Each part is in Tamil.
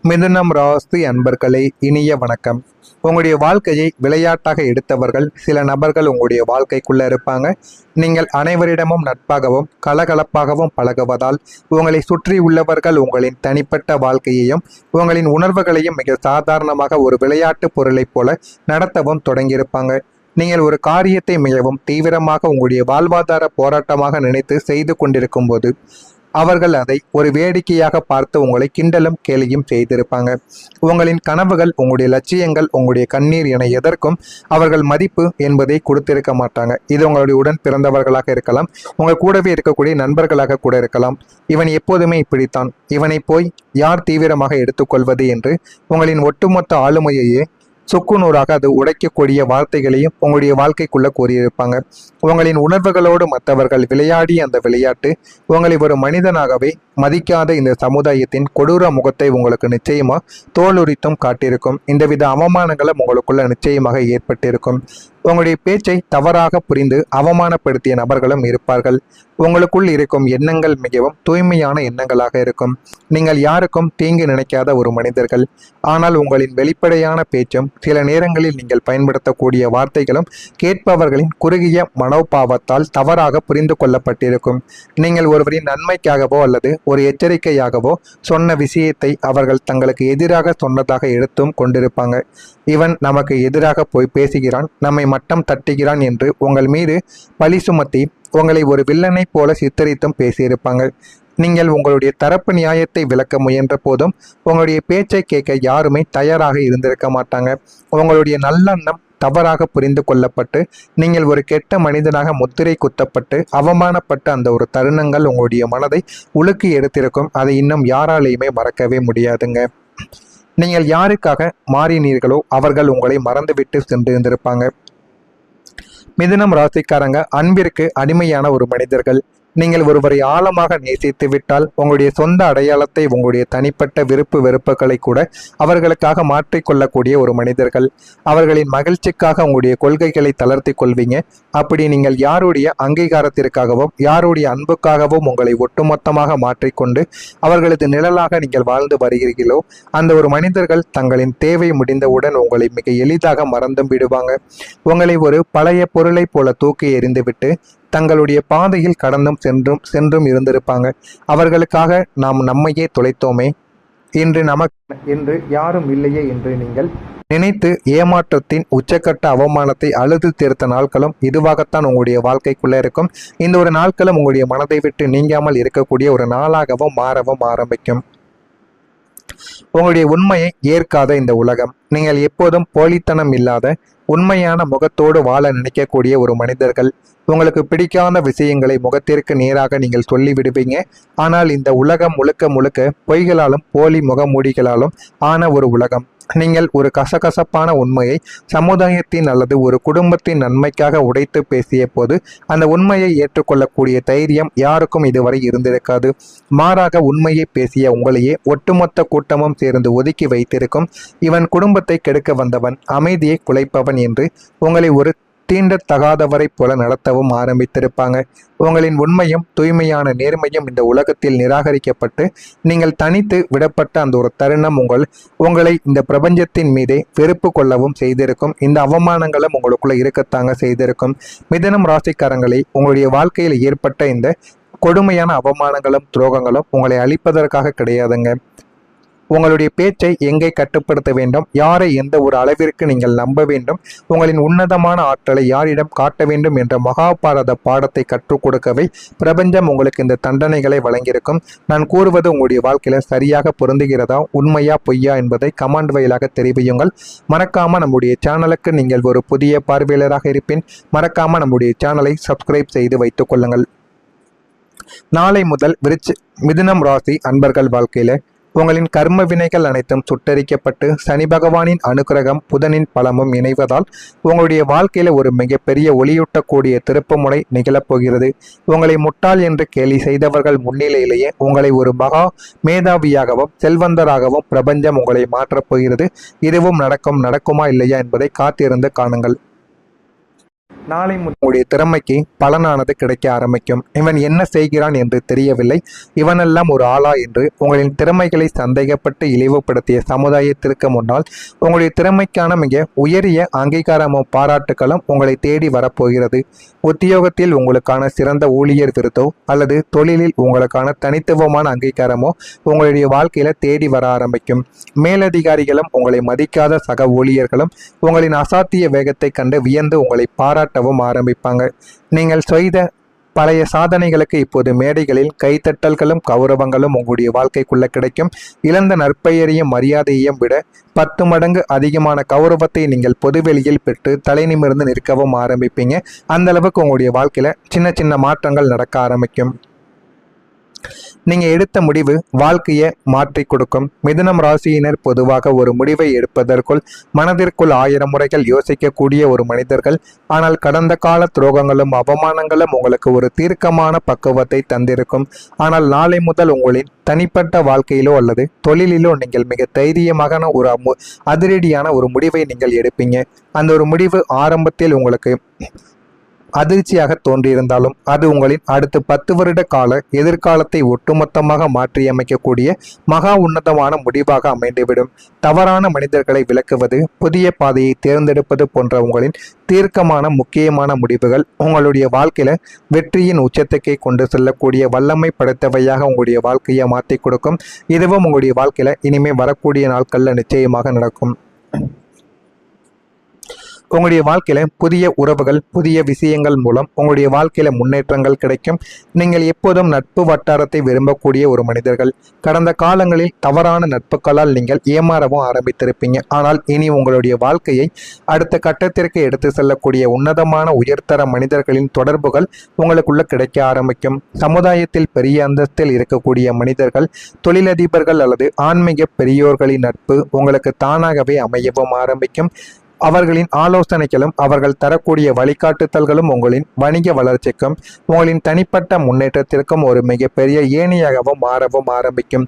மிதுனம் ராசி அன்பர்களே, இனிய வணக்கம். உங்களுடைய வாழ்க்கையை விளையாட்டாக எடுத்தவர்கள் சில நபர்கள் உங்களுடைய வாழ்க்கைக்குள்ள இருப்பாங்க. நீங்கள் அனைவரிடமும் நட்பாகவும் கலகலப்பாகவும் பழகுவதால் உங்களை சுற்றி உள்ளவர்கள் உங்களின் தனிப்பட்ட வாழ்க்கையையும் உங்களின் உணர்வுகளையும் மிக சாதாரணமாக ஒரு விளையாட்டு பொருளைப் போல நடத்தவும் தொடங்கியிருப்பாங்க. நீங்கள் ஒரு காரியத்தை மிகவும் தீவிரமாக உங்களுடைய வாழ்வாதார போராட்டமாக நினைத்து செய்து கொண்டிருக்கும் போது அவர்கள் அதை ஒரு வேடிக்கையாக பார்த்து உங்களை கிண்டலும் கேலியும் செய்திருப்பாங்க. உங்களின் கனவுகள், உங்களுடைய லட்சியங்கள், உங்களுடைய கண்ணீர் என எதற்கும் அவர்கள் மதிப்பு என்பதை கொடுத்திருக்க மாட்டாங்க. இது உங்களுடைய உடன் பிறந்தவர்களாக இருக்கலாம், உங்கள் கூடவே இருக்கக்கூடிய நண்பர்களாக கூட இருக்கலாம். இவன் எப்போதுமே இப்படித்தான், இவனை போய் யார் தீவிரமாக எடுத்துக்கொள்வது என்று உங்களின் ஒட்டுமொத்த ஆளுமையையே சுக்குநூறாக அது உடைக்கக்கூடிய வார்த்தைகளையும் உங்களுடைய வாழ்க்கைக்குள்ள கூறியிருப்பாங்க. உங்களின் உணர்வுகளோடு மற்றவர்கள் விளையாடி அந்த விளையாட்டு உங்களை ஒரு மனிதனாகவே மதிக்காத இந்த சமுதாயத்தின் கொடூர முகத்தை உங்களுக்கு நிச்சயமா தோலுரித்தும் காட்டியிருக்கும். இந்தவித அவமானங்களும் உங்களுக்குள்ள நிச்சயமாக ஏற்பட்டிருக்கும். உங்களுடைய பேச்சை தவறாக புரிந்து அவமானப்படுத்திய நபர்களும் இருப்பார்கள். உங்களுக்குள் இருக்கும் எண்ணங்கள் மிகவும் தூய்மையான எண்ணங்களாக இருக்கும். நீங்கள் யாருக்கும் தீங்கு நினைக்காத ஒரு மனிதர்கள். ஆனால் உங்களின் வெளிப்படையான பேச்சும் சில நேரங்களில் நீங்கள் பயன்படுத்தக்கூடிய வார்த்தைகளும் கேட்பவர்களின் குறுகிய மனோபாவத்தால் தவறாக புரிந்து கொள்ளப்பட்டிருக்கும். நீங்கள் ஒருவரின் நன்மைக்காகவோ அல்லது ஒரு எச்சரிக்கையாகவோ சொன்ன விஷயத்தை அவர்கள் தங்களுக்கு எதிராக சொன்னதாக எடுத்தும் கொண்டிருப்பாங்க. இவன் நமக்கு எதிராக போய் பேசுகிறான், நம்மை மட்டம் தட்டுகிறான் என்று உங்கள் மீது பழி சுமத்தி உங்களை ஒரு வில்லனை போல சித்தரித்தும் பேசியிருப்பாங்க. நீங்கள் உங்களுடைய தரப்பு நியாயத்தை விளக்க முயன்ற போதும் உங்களுடைய பேச்சை கேட்க யாருமே தயாராக இருந்திருக்க மாட்டாங்க. உங்களுடைய நல்லெண்ணம் தவறாக புரிந்து கொள்ளப்பட்டு நீங்கள் ஒரு கெட்ட மனிதனாக முத்திரை குத்தப்பட்டு அவமானப்பட்ட அந்த ஒரு தருணங்கள் உங்களுடைய மனதை உலுக்கி எடுத்திருக்கும். அதை இன்னும் யாராலையுமே மறக்கவே முடியாதுங்க. நீங்கள் யாருக்காக மாறினீர்களோ அவர்கள் உங்களை மறந்துவிட்டு சென்றிருந்திருப்பாங்க. மிதுனம் ராசிக்காரங்க அன்பிற்கு அடிமையான ஒரு மனிதர்கள். நீங்கள் ஒருவரை ஆழமாக நேசித்து விட்டால் உங்களுடைய சொந்த அடையாளத்தை, உங்களுடைய தனிப்பட்ட விருப்பு வெறுப்புகளை கூட அவர்களுக்காக மாற்றிக்கொள்ளக்கூடிய ஒரு மனிதர்கள். அவர்களின் மகிழ்ச்சிக்காக உங்களுடைய கொள்கைகளை தளர்த்தி கொள்வீங்க. அப்படி நீங்கள் யாருடைய அங்கீகாரத்திற்காகவும் யாருடைய அன்புக்காகவும் உங்களை ஒட்டுமொத்தமாக மாற்றிக்கொண்டு அவர்களது நிழலாக நீங்கள் வாழ்ந்து வருகிறீர்களோ அந்த ஒரு மனிதர்கள் தங்களின் தேவை முடிந்தவுடன் உங்களை மிக எளிதாக மறந்தும் விடுவாங்க. உங்களை ஒரு பழைய பொருளை போல தூக்கி எறிந்துவிட்டு தங்களுடைய பாதையில் கடந்தும் சென்றும் இருந்திருப்பாங்க. அவர்களுக்காக நாம் நம்மையே தொலைத்தோமே, இன்று யாரும் இல்லையே என்று நீங்கள் நினைத்து ஏமாற்றத்தின் உச்சக்கட்ட அவமானத்தை அழுது தீர்த்த நாட்களும் இதுவாகத்தான் உங்களுடைய வாழ்க்கைக்குள்ள இருக்கும். இந்த ஒரு நாட்களும் உங்களுடைய மனதை விட்டு நீங்காமல் இருக்கக்கூடிய ஒரு நாளாகவும் மாறவும் ஆரம்பிக்கும். உங்களுடைய உண்மையை ஏற்காத இந்த உலகம், நீங்கள் எப்போதும் போலித்தனம் இல்லாத உண்மையான முகத்தோடு வாழ நினைக்கக்கூடிய ஒரு மனிதர்கள். உங்களுக்கு பிடிக்காத விஷயங்களை முகத்திற்கு நேராக நீங்கள் சொல்லிவிடுவீங்க. ஆனால் இந்த உலகம் முழுக்க முழுக்க பொய்களாலும் போலி முகமூடிகளாலும் ஆன ஒரு உலகம். நீங்கள் ஒரு கசகசப்பான உண்மையை சமுதாயத்தின் அல்லது ஒரு குடும்பத்தின் நன்மைக்காக உடைத்து பேசிய போது அந்த உண்மையை ஏற்றுக்கொள்ளக்கூடிய தைரியம் யாருக்கும் இதுவரை இருந்திருக்காது. மாறாக உண்மையை பேசிய உங்களையே ஒட்டுமொத்த கூட்டமும் சேர்ந்து ஒதுக்கி வைத்திருக்கும். இவன் குடும்பத்தை கெடுக்க வந்தவன், அமைதியை குலைப்பவன் என்று உங்களை ஒரு தீண்டத்தகாதவரை போல நடத்தவும் ஆரம்பித்திருப்பாங்க. உங்களின் உண்மையும் தூய்மையான நேர்மையும் இந்த உலகத்தில் நிராகரிக்கப்பட்டு நீங்கள் தனித்து விடப்பட்ட அந்த ஒரு தருணம் உங்களை இந்த பிரபஞ்சத்தின் மீதே வெறுப்பு கொள்ளவும் செய்திருக்கும். இந்த அவமானங்களும் உங்களுக்குள்ள இருக்கத்தாங்க செய்திருக்கும். மிதுனம் ராசிக்காரங்களை உங்களுடைய வாழ்க்கையில் ஏற்பட்ட இந்த கொடுமையான அவமானங்களும் துரோகங்களும் உங்களை அழிப்பதற்காக கிடையாதுங்க. உங்களுடைய பேச்சை எங்கே கட்டுப்படுத்த வேண்டும், யாரை எந்த ஒரு அளவிற்கு நீங்கள் நம்ப வேண்டும், உங்களின் உன்னதமான ஆற்றலை யாரிடம் காட்ட வேண்டும் என்ற மகாபாரத பாடத்தை கற்றுக் கொடுக்கவே பிரபஞ்சம் உங்களுக்கு இந்த தண்டனைகளை வழங்கியிருக்கும். நான் கூறுவது உங்களுடைய வாழ்க்கையில சரியாக பொருந்துகிறதா, உண்மையா பொய்யா என்பதை கமெண்ட் வாயிலாக தெரிவியுங்கள். மறக்காம நம்முடைய சேனலுக்கு நீங்கள் ஒரு புதிய பார்வையாளராக இருப்பின் மறக்காம நம்முடைய சேனலை சப்ஸ்கிரைப் செய்து வைத்துக் கொள்ளுங்கள். நாளை முதல் மிதுனம் ராசி அன்பர்கள் வாழ்க்கையில உங்களின் கர்ம வினைகள் அனைத்தும் சுட்டரிக்கப்பட்டு சனி பகவானின் அனுகிரகம் புதனின் பலமும் இணைவதால் உங்களுடைய வாழ்க்கையில ஒரு மிகப்பெரிய ஒளியூட்டக்கூடிய திருப்புமுனை நிகழப்போகிறது. உங்களை முட்டாள் என்று கேலி செய்தவர்கள் முன்னிலையிலேயே உங்களை ஒரு மகா மேதாவியாகவும் செல்வந்தராகவும் பிரபஞ்சம் உங்களை மாற்றப் போகிறது. இதுவும் நடக்குமா இல்லையா என்பதை காத்திருந்து காணுங்கள். நாளை உங்களுடைய திறமைக்கு பலனானது கிடைக்க ஆரம்பிக்கும். இவன் என்ன செய்கிறான் என்று தெரியவில்லை, இவனெல்லாம் ஒரு ஆளா என்று உங்களின் திறமைகளை சந்தேகப்பட்டு இழிவுபடுத்திய சமுதாயத்திற்கு முன்னால் உங்களுடைய திறமைக்கான மிக உயரிய அங்கீகாரமும் பாராட்டுகளும் உங்களை தேடி வரப்போகிறது. உத்தியோகத்தில் உங்களுக்கான சிறந்த ஊழியர் விருதோ அல்லது தொழிலில் உங்களுக்கான தனித்துவமான அங்கீகாரமோ உங்களுடைய வாழ்க்கையில தேடி வர ஆரம்பிக்கும். மேலதிகாரிகளும் உங்களை மதிக்காத சக ஊழியர்களும் உங்களின் அசாத்திய வேகத்தை கண்டு வியந்து உங்களை பாராட்டவும் ஆரம்பிப்பாங்க. நீங்கள் செய்த பழைய சாதனைகளுக்கு இப்போது மேடைகளில் கைத்தட்டல்களும் கௌரவங்களும் உங்களுடைய வாழ்க்கைக்குள்ள கிடைக்கும். இழந்த நற்பெயரையும் மரியாதையையும் விட 10 மடங்கு அதிகமான கௌரவத்தை நீங்கள் பொதுவெளியில் பெற்று தலை நிமிர்ந்து நிற்கவும் ஆரம்பிப்பீங்க. அந்த அளவுக்கு உங்களுடைய வாழ்க்கையில சின்ன சின்ன மாற்றங்கள் நடக்க ஆரம்பிக்கும். நீங்கள் எடுத்த முடிவு வாழ்க்கையை மாற்றி கொடுக்கும். மிதுனம் ராசியினர் பொதுவாக ஒரு முடிவை எடுப்பதற்குள் மனதிற்குள் 1000 முறைகள் யோசிக்கக்கூடிய ஒரு மனிதர்கள். ஆனால் கடந்த கால துரோகங்களும் அவமானங்களும் உங்களுக்கு ஒரு தீர்க்கமான பக்குவத்தை தந்திருக்கும். ஆனால் நாளை முதல் உங்களின் தனிப்பட்ட வாழ்க்கையிலோ அல்லது தொழிலிலோ நீங்கள் மிக தைரியமான ஒரு அதிரடியான ஒரு முடிவை நீங்கள் எடுப்பீங்க. அந்த ஒரு முடிவு ஆரம்பத்தில் உங்களுக்கு அதிர்ச்சியாக தோன்றியிருந்தாலும் அது உங்களின் அடுத்த 10 வருட கால எதிர்காலத்தை ஒட்டுமொத்தமாக மாற்றியமைக்கக்கூடிய மகா உன்னதமான முடிவாக அமைந்துவிடும். தவறான மனிதர்களை விலக்குவது, புதிய பாதையை தேர்ந்தெடுப்பது போன்ற உங்களின் தீர்க்கமான முக்கியமான முடிவுகள் உங்களுடைய வாழ்க்கையில வெற்றியின் உச்சத்துக்கே கொண்டு செல்லக்கூடிய வல்லமை படைத்தவையாக உங்களுடைய வாழ்க்கையை மாற்றி கொடுக்கும். இதுவும் உங்களுடைய வாழ்க்கையில இனிமேல் வரக்கூடிய நாட்கள்ல நிச்சயமாக நடக்கும். உங்களுடைய வாழ்க்கையில புதிய உறவுகள், புதிய விஷயங்கள் மூலம் உங்களுடைய வாழ்க்கையில முன்னேற்றங்கள் கிடைக்கும். நீங்கள் எப்போதும் நட்பு வட்டாரத்தை விரும்பக்கூடிய ஒரு மனிதர்கள். கடந்த காலங்களில் தவறான நட்புகளால் நீங்கள் ஏமாறவும் ஆரம்பித்திருப்பீங்க. ஆனால் இனி உங்களுடைய வாழ்க்கையை அடுத்த கட்டத்திற்கு எடுத்து செல்லக்கூடிய உன்னதமான உயர்தர மனிதர்களின் தொடர்புகள் உங்களுக்குள்ள கிடைக்க ஆரம்பிக்கும். சமுதாயத்தில் பெரிய அந்தஸ்தில் இருக்கக்கூடிய மனிதர்கள், தொழிலதிபர்கள் அல்லது ஆன்மீக பெரியோர்களின் நட்பு உங்களுக்கு தானாகவே அமையவும் ஆரம்பிக்கும். அவர்களின் ஆலோசனைகளும் அவர்கள் தரக்கூடிய வழிகாட்டுதல்களும் உங்களின் வணிக வளர்ச்சிக்கும் உங்களின் தனிப்பட்ட முன்னேற்றத்திற்கும் ஒரு மிகப்பெரிய ஏணியாகவும் மாறவும் ஆரம்பிக்கும்.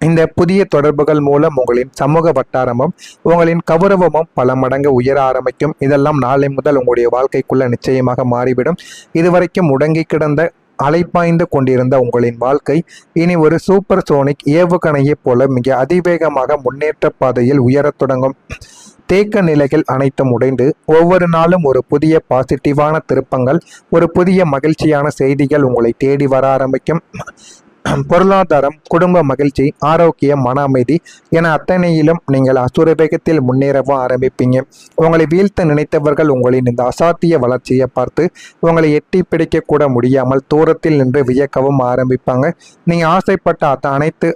இந்த புதிய தொடர்புகள் மூலம் உங்களின் சமூக வட்டாரமும் உங்களின் கௌரவமும் பல மடங்கு உயர ஆரம்பிக்கும். இதெல்லாம் நாளை முதல் உங்களுடைய வாழ்க்கைக்குள்ள நிச்சயமாக மாறிவிடும். இதுவரைக்கும் முடங்கி கிடந்த அலைப்பாய்ந்து கொண்டிருந்த உங்களின் வாழ்க்கை இனி ஒரு சூப்பர் சோனிக் ஏவுகணையைப் போல மிக அதிவேகமாக முன்னேற்ற பாதையில் உயரத் தொடங்கும். தேக்க நிலைகள் அனைத்தும் உடைந்து ஒவ்வொரு நாளும் ஒரு புதிய பாசிட்டிவான திருப்பங்கள், ஒரு புதிய மகிழ்ச்சியான செய்திகள் உங்களை தேடி வர ஆரம்பிக்கும். பொருளாதாரம், குடும்ப மகிழ்ச்சி, ஆரோக்கியம், மன அமைதி என அத்தனையிலும் நீங்கள் அசுர வேகத்தில் முன்னேறவும் ஆரம்பிப்பீங்க. உங்களை வீழ்த்த நினைத்தவர்கள் உங்களின் இந்த அசாத்திய வளர்ச்சியை பார்த்து உங்களை எட்டி பிடிக்க கூட முடியாமல் தூரத்தில் நின்று வியக்கவும் ஆரம்பிப்பாங்க. நீங்கள் ஆசைப்பட்ட அனைத்து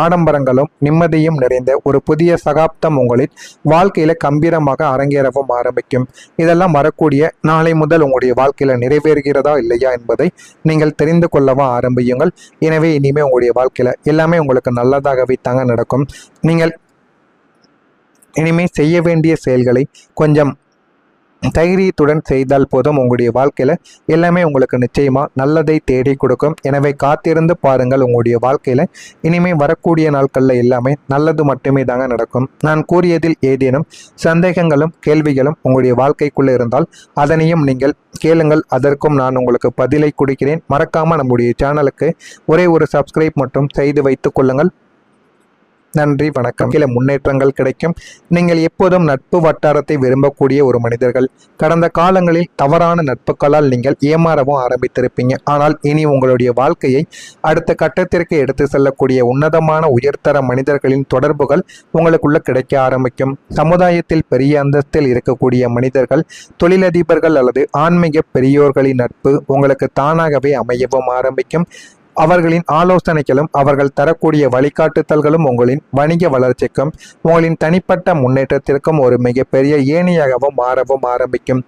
ஆடம்பரங்களும் நிம்மதியும் நிறைந்த ஒரு புதிய சகாப்தம் உங்களின் வாழ்க்கையில கம்பீரமாக அரங்கேறவும் ஆரம்பிக்கும். இதெல்லாம் வரக்கூடிய நாளை முதல் உங்களுடைய வாழ்க்கையில நிறைவேறுகிறதா இல்லையா என்பதை நீங்கள் தெரிந்து கொள்ளவும் ஆரம்பியுங்கள். எனவே இனிமே உங்களுடைய வாழ்க்கையில எல்லாமே உங்களுக்கு நல்லதாகவே தாங்க நடக்கும். நீங்கள் இனிமே செய்ய வேண்டிய செயல்களை கொஞ்சம் தைரியத்துடன் செய்தால் போதும். உங்களுடைய வாழ்க்கையில எல்லாமே உங்களுக்கு நிச்சயமா நல்லதை தேடி கொடுக்கும். எனவே காத்திருந்து பாருங்கள். உங்களுடைய வாழ்க்கையில இனிமே வரக்கூடிய நாட்கள்ல எல்லாமே நல்லது மட்டுமே தாங்க நடக்கும். நான் கூறியதில் ஏதேனும் சந்தேகங்களும் கேள்விகளும் உங்களுடைய வாழ்க்கைக்குள்ள இருந்தால் அதனையும் நீங்கள் கேளுங்கள். அதற்கும் நான் உங்களுக்கு பதிலை கொடுக்கிறேன். மறக்காம நம்முடைய சேனலுக்கு ஒரே ஒரு சப்ஸ்கிரைப் மட்டும் செய்து வைத்துக் கொள்ளுங்கள். நன்றி, வணக்கம். சில முன்னேற்றங்கள் கிடைக்கும். நீங்கள் எப்போதும் நட்பு வட்டாரத்தை விரும்பக்கூடிய ஒரு மனிதர்கள். கடந்த காலங்களில் தவறான நட்புகளால் நீங்கள் ஏமாறவும் ஆரம்பித்திருப்பீங்க. ஆனால் இனி உங்களுடைய வாழ்க்கையை அடுத்த கட்டத்திற்கு எடுத்து செல்லக்கூடிய உன்னதமான உயர்தர மனிதர்களின் தொடர்புகள் உங்களுக்குள்ள கிடைக்க ஆரம்பிக்கும். சமுதாயத்தில் பெரிய அந்தஸ்தில் இருக்கக்கூடிய மனிதர்கள், தொழிலதிபர்கள் அல்லது ஆன்மீக பெரியோர்களின் நட்பு உங்களுக்கு தானாகவே அமையவும் ஆரம்பிக்கும். அவர்களின் ஆலோசனைகளும் அவர்கள் தரக்கூடிய வழிகாட்டுதல்களும் உங்களின் வணிக வளர்ச்சிக்கும் உங்களின் தனிப்பட்ட முன்னேற்றத்திற்கும் ஒரு மிகப்பெரிய ஏணியாகவும் மாறவும் ஆரம்பிக்கும்.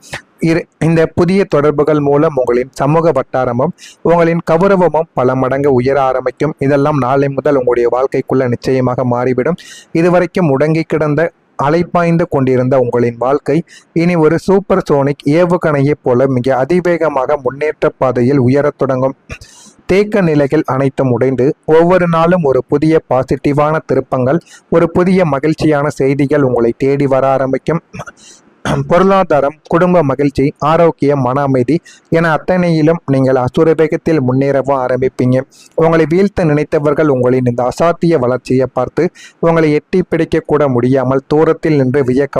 இந்த புதிய தொடர்புகள் மூலம் உங்களின் சமூக வட்டாரமும் உங்களின் கௌரவமும் பல மடங்கு உயர ஆரம்பிக்கும். இதெல்லாம் நாளை முதல் உங்களுடைய வாழ்க்கைக்குள்ள நிச்சயமாக மாறிவிடும். இதுவரைக்கும் முடங்கி கிடந்த அலைப்பாய்ந்து கொண்டிருந்த உங்களின் வாழ்க்கை இனி ஒரு சூப்பர் சோனிக் ஏவுகணையைப் போல மிக அதிவேகமாக முன்னேற்ற பாதையில் உயரத் தொடங்கும். தேக்க நிலைகள் அனைத்தும் உடைந்து ஒவ்வொரு நாளும் ஒரு புதிய பாசிட்டிவான திருப்பங்கள், ஒரு புதிய மகிழ்ச்சியான செய்திகள் உங்களை தேடி வர ஆரம்பிக்கும். பொருளாதாரம், குடும்ப மகிழ்ச்சி, ஆரோக்கியம், மன அமைதி என அத்தனையிலும் நீங்கள் அசுர வேகத்தில் முன்னேறவும் ஆரம்பிப்பீங்க. உங்களை வீழ்த்த நினைத்தவர்கள் உங்களின் இந்த அசாத்திய வளர்ச்சியை பார்த்து உங்களை எட்டி பிடிக்க கூட முடியாமல் தூரத்தில் நின்று வியக்க